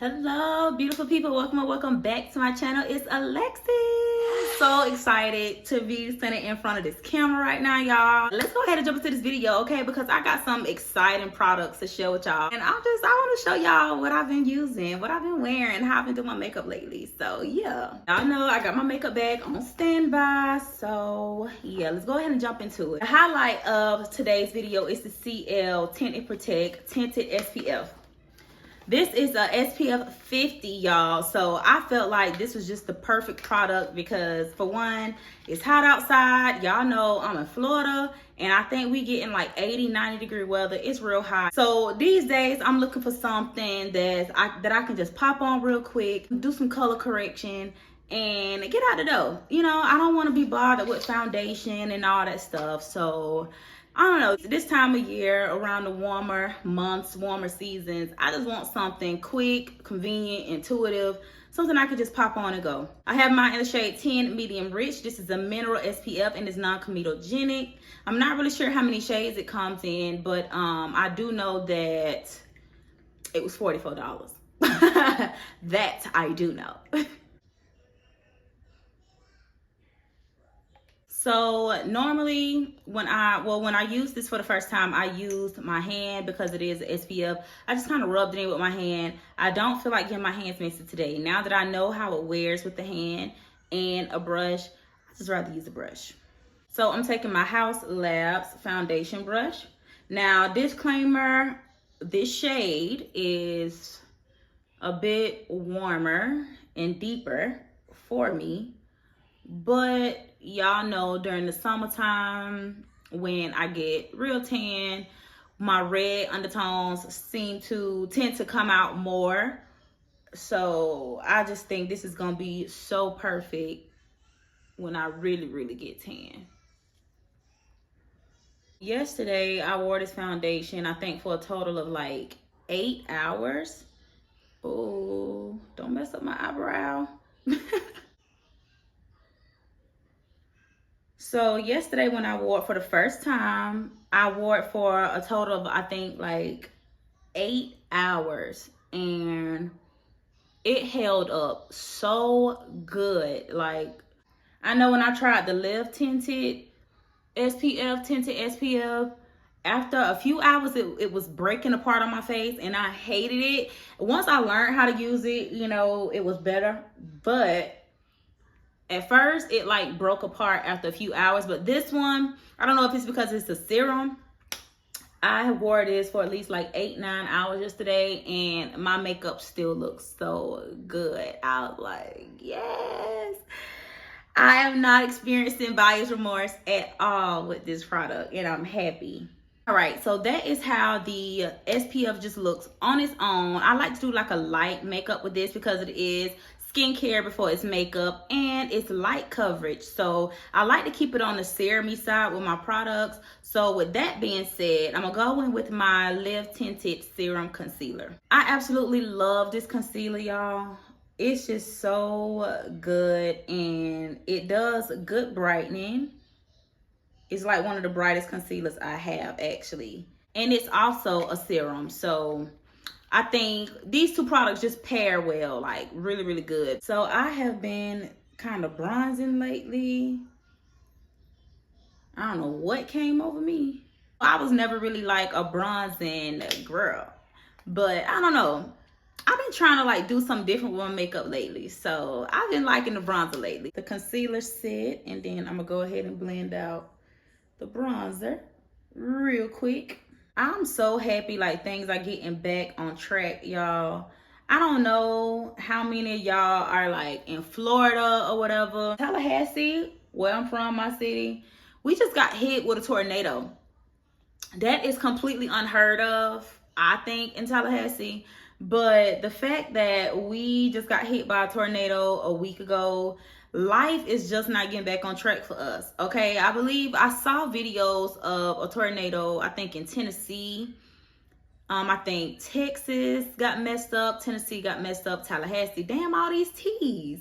Hello, beautiful people. Welcome and welcome back to my channel. It's Alexis. So excited to be standing in front of this camera right now, y'all. Let's go ahead and jump into this video, okay? Because I got some exciting products to share with y'all. And I want to show y'all what I've been using, what I've been wearing, how I've been doing my makeup lately. So yeah, y'all know I got my makeup bag on standby. So yeah, let's go ahead and jump into it. The highlight of today's video is the Ciele Tint and Protect Tinted SPF. This is a SPF 50, y'all. So I felt like this was just the perfect product because, for one, it's hot outside. Y'all know I'm in Florida, and I think we getting like 80, 90 degree weather. It's real hot. So these days, I'm looking for something that I can just pop on real quick, do some color correction, and get out the door. You know, I don't want to be bothered with foundation and all that stuff. So I don't know, this time of year, around the warmer months, warmer seasons, I just want something quick, convenient, intuitive, something I could just pop on and go. I have mine in the shade 10 Medium Rich. This is a mineral SPF and it's non-comedogenic. I'm not really sure how many shades it comes in, but I do know that it was $44. That I do know. So normally when I used this for the first time, I used my hand because it is SPF. I just kind of rubbed it in with my hand. I don't feel like getting my hands messy today. Now that I know how it wears with the hand and a brush, I just rather use a brush. So I'm taking my Haus Labs foundation brush. Now, disclaimer, this shade is a bit warmer and deeper for me. But y'all know during the summertime when I get real tan, my red undertones tend to come out more. So I just think this is gonna be so perfect when I really get tan. Yesterday I wore this foundation, I think for a total of like 8 hours. Oh, don't mess up my eyebrow. So yesterday when I wore it for the first time, I wore it for a total of, I think, like 8 hours. And it held up so good. Like, I know when I tried the Live tinted SPF, after a few hours, it was breaking apart on my face and I hated it. Once I learned how to use it, you know, it was better. But at first, it like broke apart after a few hours, but this one, I don't know if it's because it's a serum. I wore this for at least like 8-9 hours yesterday, and my makeup still looks so good. I was like, yes. I am not experiencing buyer's remorse at all with this product, and I'm happy. All right, so that is how the SPF just looks on its own. I like to do like a light makeup with this because it is skincare before it's makeup and it's light coverage. So I like to keep it on the serum-y side with my products. So with that being said, I'm gonna go in with my Live Tinted Serum Concealer. I absolutely love this concealer, y'all. It's just so good and it does good brightening. It's like one of the brightest concealers I have actually. And it's also a serum, so I think these two products just pair well, like really good. So I have been kind of bronzing lately. I don't know what came over me. I was never really like a bronzing girl, but I don't know. I've been trying to like do something different with my makeup lately. So I've been liking the bronzer lately. The concealer set, and then I'm gonna go ahead and blend out the bronzer real quick. I'm so happy like things are getting back on track, y'all. I don't know how many of y'all are like in Florida or whatever. Tallahassee, where I'm from, my city, we just got hit with a tornado. That is completely unheard of, I think, in Tallahassee. But the fact that we just got hit by a tornado a week ago, life is just not getting back on track for us, okay? I believe I saw videos of a tornado, I think in Tennessee. I think Texas got messed up, Tennessee got messed up, Tallahassee. Damn, all these T's.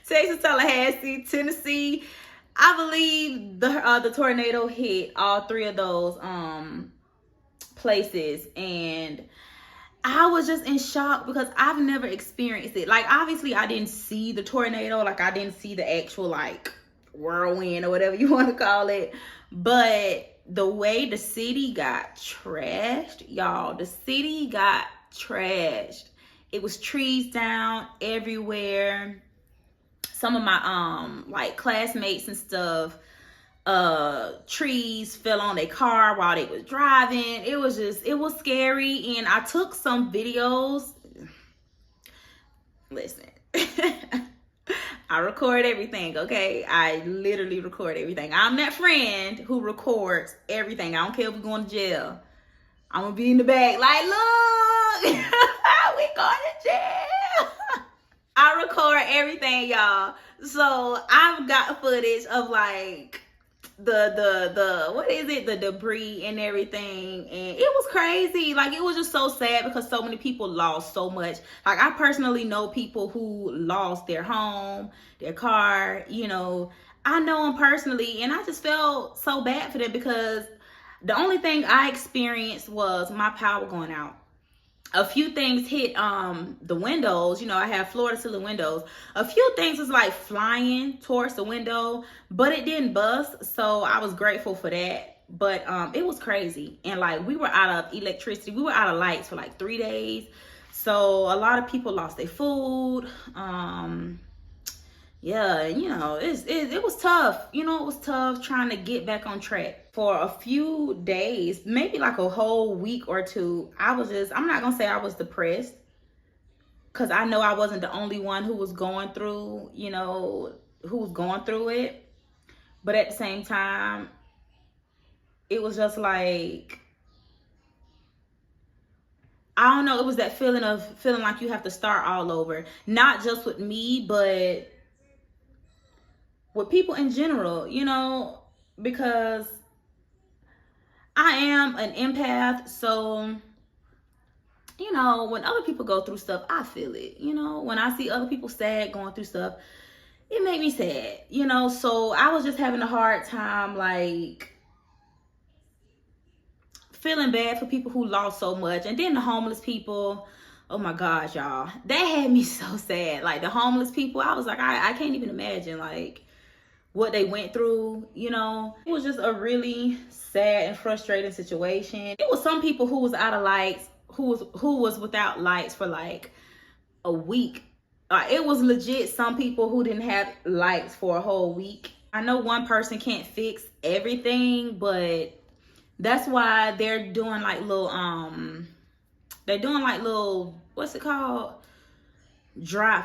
Texas, Tallahassee, Tennessee. I believe the tornado hit all three of those places, and I was just in shock because I've never experienced it. Like, obviously I didn't see the tornado, like I didn't see the actual like whirlwind or whatever you want to call it, but the way the city got trashed, y'all, the city got trashed. It was trees down everywhere. Some of my like classmates and stuff, trees fell on their car while they was driving. It was scary. And I took some videos. Listen, I record everything, okay? I literally record everything. I'm that friend who records everything. I don't care if we're going to jail. I'm gonna be in the back like, look, we going to jail. I record everything, y'all. So I've got footage of like the what is it, the debris and everything, and it was crazy. Like, it was just so sad because so many people lost so much. Like, I personally know people who lost their home, their car, you know. I know them personally, and I just felt so bad for them because the only thing I experienced was my power going out. A few things hit the windows. You know, I have floor to ceiling windows. A few things was like flying towards the window, but it didn't bust, so I was grateful for that. But it was crazy, and like, we were out of electricity, we were out of lights for like 3 days, so a lot of people lost their food. Yeah, you know, it was tough. You know, it was tough trying to get back on track. For a few days, maybe like a whole week or two, I'm not gonna say I was depressed, because I know I wasn't the only one who was going through, you know, who was going through it. But at the same time, it was just like, I don't know, it was that feeling like you have to start all over. Not just with me, but with people in general, you know, because I am an empath. So, you know, when other people go through stuff, I feel it. You know, when I see other people sad, going through stuff, it made me sad, you know. So I was just having a hard time, like, feeling bad for people who lost so much. And then the homeless people, oh my gosh, y'all, that had me so sad. Like, the homeless people, I was like, I can't even imagine, like, what they went through, you know. It was just a really sad and frustrating situation. It was some people who was out of lights, who was without lights for like a week. It was legit some people who didn't have lights for a whole week. I know one person can't fix everything, but that's why they're doing like little what's it called,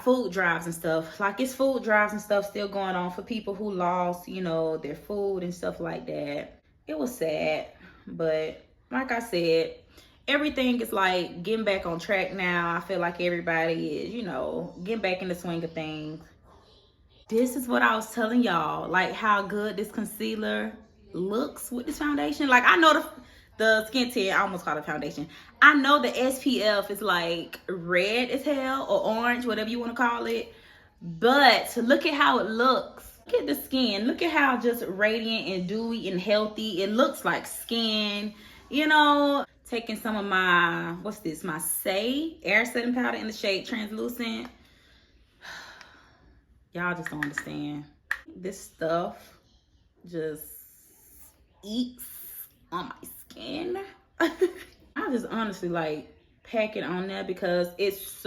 food drives and stuff. Like, it's food drives and stuff still going on for people who lost, you know, their food and stuff like that. It was sad, but like I said, everything is like getting back on track now. I feel like everybody is, you know, getting back in the swing of things. This is what I was telling y'all, like, how good this concealer looks with this foundation. Like, I know the skin tint, I almost called it foundation. I know the SPF is like red as hell, or orange, whatever you want to call it. But look at how it looks. Look at the skin. Look at how just radiant and dewy and healthy it looks, like skin, you know. Taking some of my, what's this, my Say air setting powder in the shade Translucent. Y'all just don't understand. This stuff just eats on my skin. I just honestly like pack it on there because it's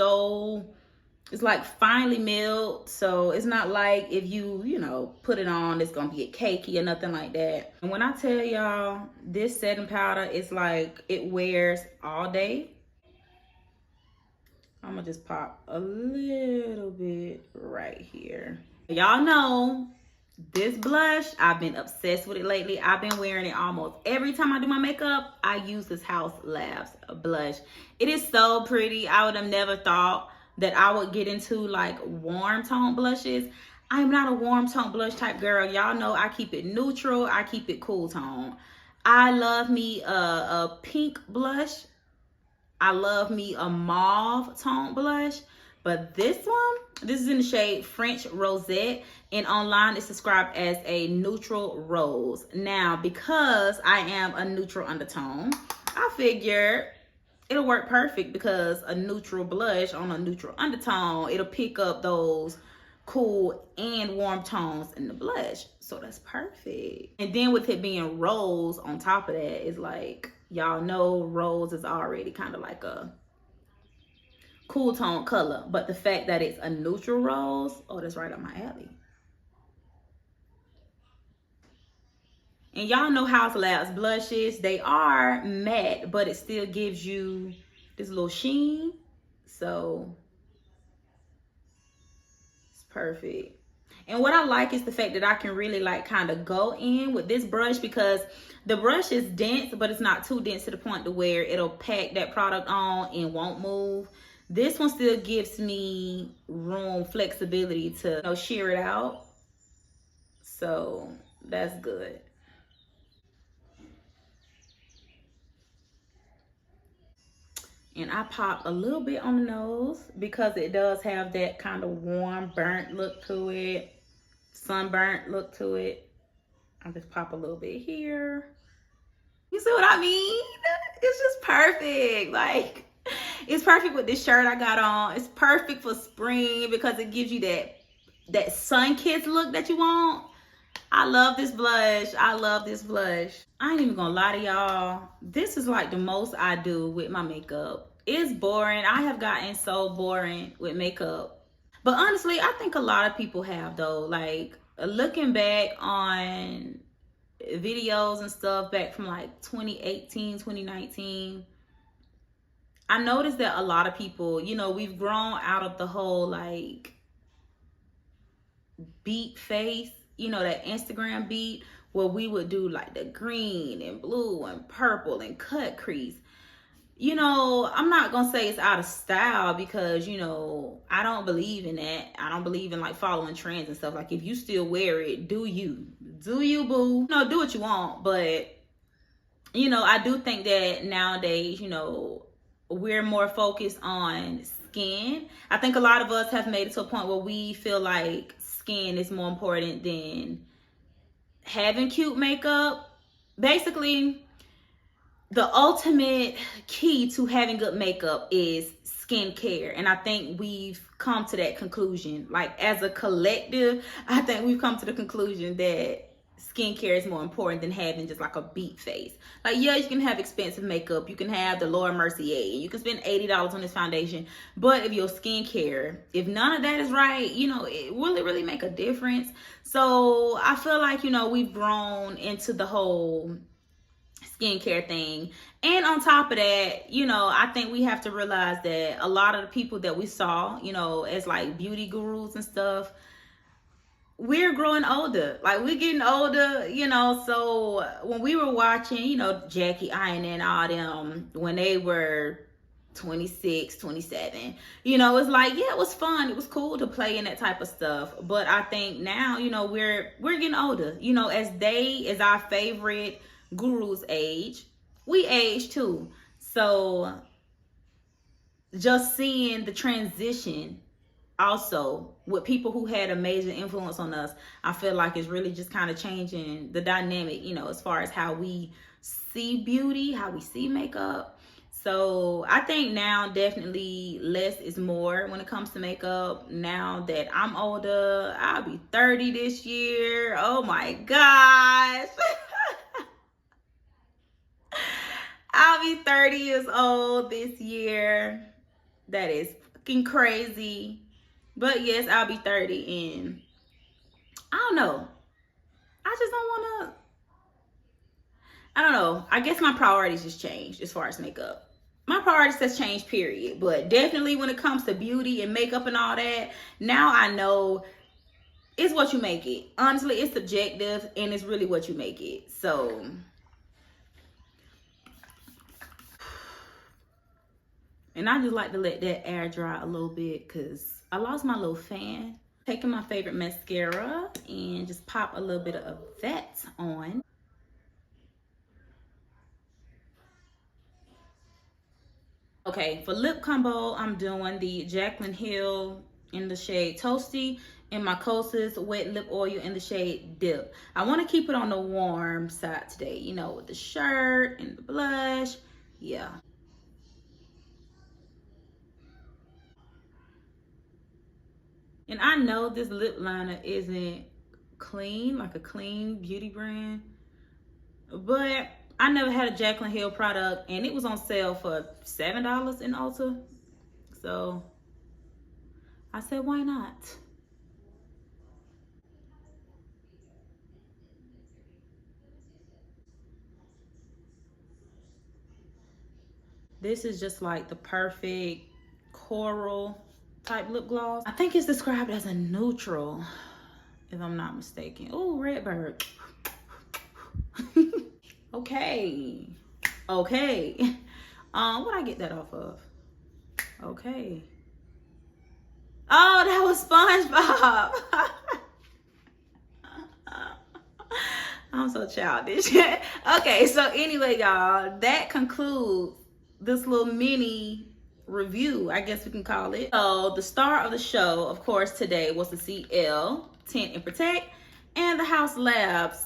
like finely milled. So it's not like if you know, put it on, it's gonna get cakey or nothing like that. And when I tell y'all, this setting powder is like, it wears all day. I'm gonna just pop a little bit right here. Y'all know this blush, I've been obsessed with it lately. I've been wearing it almost every time I do my makeup. I use this Haus blush. It is so pretty. I would have never thought that I would get into like warm tone blushes. I'm not a warm tone blush type girl. Y'all know I keep it neutral. I keep it cool tone. I love me a pink blush. I love me a mauve tone blush. But this one, this is in the shade French Rosette, and online it's described as a neutral rose. Now, because I am a neutral undertone, I figured it'll work perfect because a neutral blush on a neutral undertone, it'll pick up those cool and warm tones in the blush. So that's perfect. And then with it being rose on top of that, it's like, y'all know rose is already kind of like a cool tone color, but the fact that it's a neutral rose, oh, that's right up my alley. And y'all know Haus blushes, they are matte, but it still gives you this little sheen. So it's perfect. And what I like is the fact that I can really like kind of go in with this brush, because the brush is dense, but it's not too dense to the point to where it'll pack that product on and won't move. This one still gives me room, flexibility to, you know, shear it out. So that's good. And I pop a little bit on the nose because it does have that kind of warm, burnt look to it, sunburnt look to it. I'll just pop a little bit here. You see what I mean? It's just perfect. Like, it's perfect with this shirt I got on. It's perfect for spring because it gives you that sun-kissed look that you want. I love this blush. I love this blush. I ain't even gonna lie to y'all. This is like the most I do with my makeup. It's boring. I have gotten so boring with makeup. But honestly, I think a lot of people have though. Like, looking back on videos and stuff back from like 2018, 2019, I noticed that a lot of people, you know, we've grown out of the whole like beat face, you know, that Instagram beat where we would do like the green and blue and purple and cut crease. You know, I'm not gonna say it's out of style because, you know, I don't believe in that. I don't believe in like following trends and stuff. Like, if you still wear it, do you boo. You know, do what you want. But, you know, I do think that nowadays, you know, we're more focused on skin. I think a lot of us have made it to a point where we feel like skin is more important than having cute makeup. Basically, the ultimate key to having good makeup is skincare. And I think we've come to that conclusion. Like, as a collective, I think we've come to the conclusion that skincare is more important than having just like a beat face. Like, yeah, you can have expensive makeup. You can have the Laura Mercier. You can spend $80 on this foundation. But if your skincare, if none of that is right, you know, will it really make a difference? So I feel like, you know, we've grown into the whole skincare thing. And on top of that, you know, I think we have to realize that a lot of the people that we saw, you know, as like beauty gurus and stuff, we're growing older. Like, we're getting older, you know. So when we were watching, you know, Jackie Iron and all them when they were 26, 27, you know, it's like, yeah, it was fun. It was cool to play in that type of stuff. But I think now, you know, we're getting older. You know, as our favorite gurus age, we age too. So just seeing the transition also with people who had a major influence on us, I feel like it's really just kind of changing the dynamic, you know, as far as how we see beauty, how we see makeup. So I think now definitely less is more when it comes to makeup. Now that I'm older, I'll be 30 this year. Oh my gosh. I'll be 30 years old this year. That is fucking crazy. But yes, I'll be 30, and I don't know. I just don't want to, I don't know. I guess my priorities just changed as far as makeup. My priorities has changed, period. But definitely when it comes to beauty and makeup and all that, now I know it's what you make it. Honestly, it's subjective, and it's really what you make it. So and I just like to let that air dry a little bit because I lost my little fan. Taking my favorite mascara and just pop a little bit of that on. Okay, for lip combo, I'm doing the Jaclyn Hill in the shade Toasty and my Kosas Wet Lip Oil in the shade Dip. I want to keep it on the warm side today, you know, with the shirt and the blush. Yeah. And I know this lip liner isn't clean, like a clean beauty brand, but I never had a Jaclyn Hill product, and it was on sale for $7 in Ulta. So I said, why not? This is just like the perfect coral type lip gloss. I think it's described as a neutral, if I'm not mistaken. Oh, Redbird. Okay. Okay. What I get that off of? Okay. Oh, that was SpongeBob. I'm so childish. Okay, so anyway, y'all, that concludes this little mini review, I guess we can call it. So the star of the show, of course, today was the Ciele Tint and Protect and the Haus Labs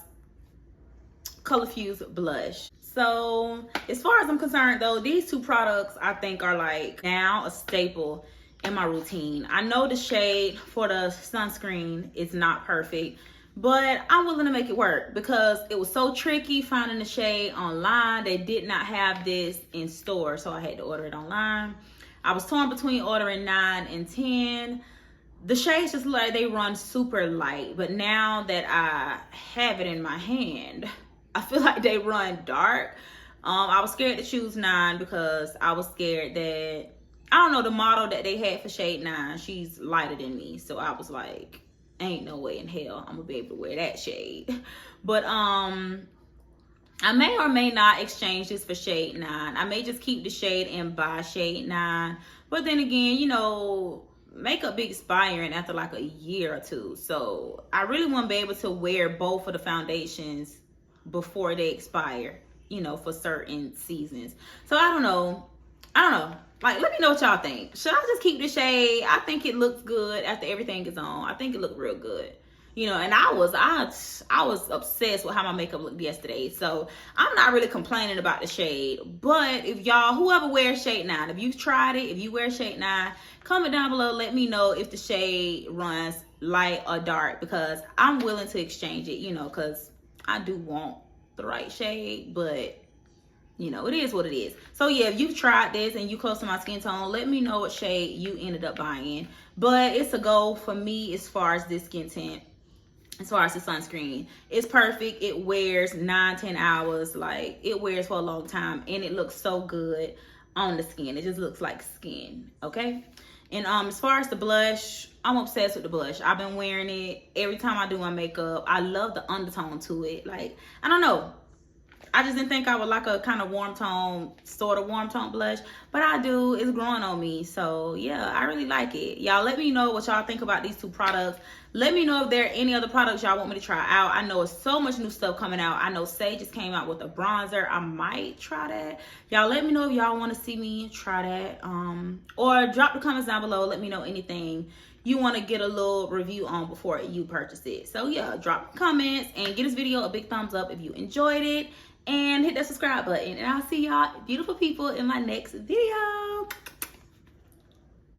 Color Fuse Blush. So as far as I'm concerned though, these two products I think are like now a staple in my routine. I know the shade for the sunscreen is not perfect, but I'm willing to make it work because it was so tricky finding the shade online. They did not have this in store, so I had to order it online. I was torn between ordering 9 and 10. The shades just like they run super light, but now that I have it in my hand, I feel like they run dark. I was scared to choose 9 because I was scared that, I don't know, the model that they had for shade 9, she's lighter than me. So I was like, ain't no way in hell I'm gonna be able to wear that shade. But I may or may not exchange this for shade 9. I may just keep the shade and buy shade 9. But then again, you know, makeup be expiring after like a year or two. So I really want to be able to wear both of the foundations before they expire, you know, for certain seasons. So I don't know. Like, let me know what y'all think. Should I just keep the shade? I think it looks good after everything is on. I think it looked real good. You know, and I was obsessed with how my makeup looked yesterday. So I'm not really complaining about the shade. But if y'all, whoever wears shade 9, if you've tried it, if you wear shade 9, comment down below. Let me know if the shade runs light or dark, because I'm willing to exchange it, you know, because I do want the right shade, but you know, it is what it is. So yeah, if you've tried this and you close to my skin tone, let me know what shade you ended up buying. But it's a go for me as far as this skin tint, as far as the sunscreen. It's perfect. It wears 9-10 hours. Like, it wears for a long time, and it looks so good on the skin. It just looks like skin, okay? And as far as the blush, I'm obsessed with the blush. I've been wearing it every time I do my makeup. I love the undertone to it. Like, I don't know, I just didn't think I would like a kind of warm tone, sort of warm tone blush, but I do. It's growing on me. So yeah, I really like it. Y'all let me know what y'all think about these two products. Let me know if there are any other products y'all want me to try out. I know it's so much new stuff coming out. I know Say just came out with a bronzer. I might try that. Y'all let me know if y'all want to see me try that. Or drop the comments down below. Let me know anything you want to get a little review on before you purchase it. So yeah, drop comments and give this video a big thumbs up if you enjoyed it. And hit that subscribe button. And I'll see y'all beautiful people in my next video.